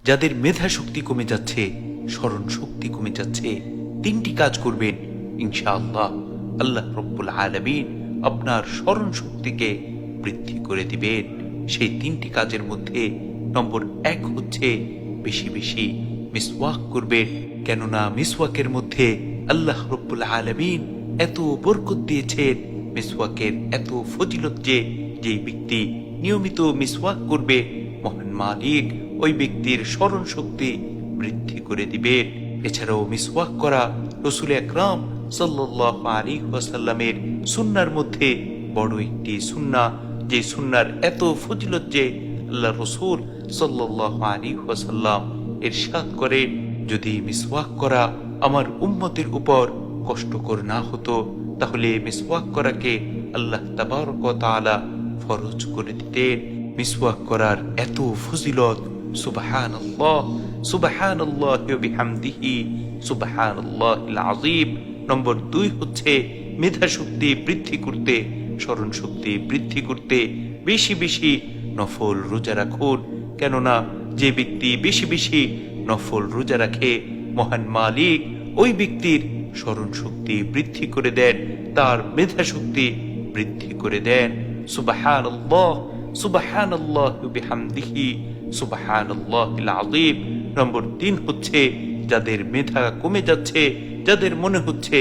যাদের মেধা শক্তি কমে যাচ্ছে, স্মরণ শক্তি কমে যাচ্ছে, তিনটি কাজ করবেন, ইনশাআল্লাহ আল্লাহ রব্বুল আলামিন আপনার স্মরণ শক্তিকে বৃদ্ধি করে দিবেন। সেই তিনটি কাজের মধ্যে নম্বর 1 হচ্ছে বেশি বেশি মিসওয়াক করবেন। কেননা মিসওয়াকের মধ্যে আল্লাহ রব্বুল আলামিন এত বরকত দিয়েছেন, মিসওয়াকের এত ফজিলত যে যেই ব্যক্তি নিয়মিত মিসওয়াক করবে, মহান মালিক ওই ব্যক্তির স্মরণ শক্তি বৃদ্ধি করে দিবেন। এছাড়াও মিসওয়াক করা রাসূল আকরাম সাল্লাল্লাহু আলাইহি ওয়াসাল্লামের সুন্নাহর মধ্যে বড় একটি সুন্নাহ, যে সুন্নাহর এত ফজিলত যে আল্লাহ রাসূল সাল্লাল্লাহু আলাইহি ওয়াসাল্লাম ইরশাদ করেন, যদি মিসওয়াক করা আমার উম্মতের উপর কষ্টকর না হতো তাহলে মিসওয়াক করাকে আল্লাহ তাবারক ওয়া তাআলা ফরজ করে দিতেন। মিসওয়াক করার এত ফজিলত, সুবহানাল্লাহ সুবহানাল্লাহি ওয়া বিহামদিহি সুবহানাল্লাহিল আযীম। নম্বর 2 হচ্ছে মেধা শক্তি বৃদ্ধি করতে, স্মরণ শক্তি বৃদ্ধি করতে বেশি বেশি নফল রোজা রাখুন। কেননা যে ব্যক্তি বেশি বেশি নফল রোজা রাখে, মহান মালিক ওই ব্যক্তির স্মরণ শক্তি বৃদ্ধি করে দেন, তার মেধা শক্তি বৃদ্ধি করে দেন। সুবহানাল্লাহ সুবহানাল্লাহি ওয়া বিহামদিহি সুবহানাল্লাহিল আযীম। নম্বর 3 হচ্ছে যাদের মেধা কমে যাচ্ছে, যাদের মনে হচ্ছে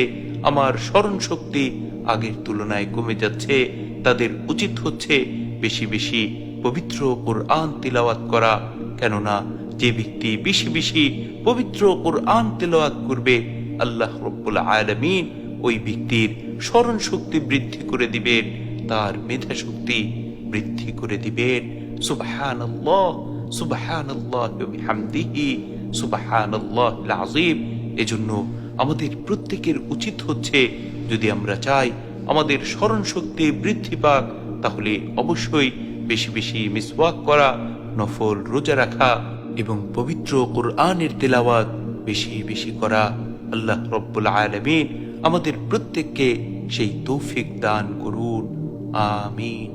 আমার স্মরণ শক্তি আগের তুলনায় কমে যাচ্ছে, তাদের উচিত হচ্ছে বেশি বেশি পবিত্র কোরআন তিলাওয়াত করা। কেননা যে ব্যক্তি বেশি বেশি পবিত্র কোরআন তিলাওয়াত করবে, আল্লাহ রব্বুল আলামিন ওই ব্যক্তির স্মরণ শক্তি বৃদ্ধি করে দিবেন, তার মেধা শক্তি বৃদ্ধি করে দিবেন। সুবহানাল্লাহ সুবহানাল্লাহি ওয়া বিহামদিহি সুবহানাল্লাহিল আযীম। এজন্য আমাদের প্রত্যেকের উচিত হচ্ছে, যদি আমরা চাই আমাদের স্মরণ শক্তি বৃদ্ধি পাক, তাহলে অবশ্যই বেশি বেশি মিসওয়াক করা, নফল রোজা রাখা এবং পবিত্র কোরআনের তেলাওয়াত বেশি বেশি করা। আল্লাহ রব্বুল আলামিন আমাদের প্রত্যেককে সেই তৌফিক দান করুন। আমিন।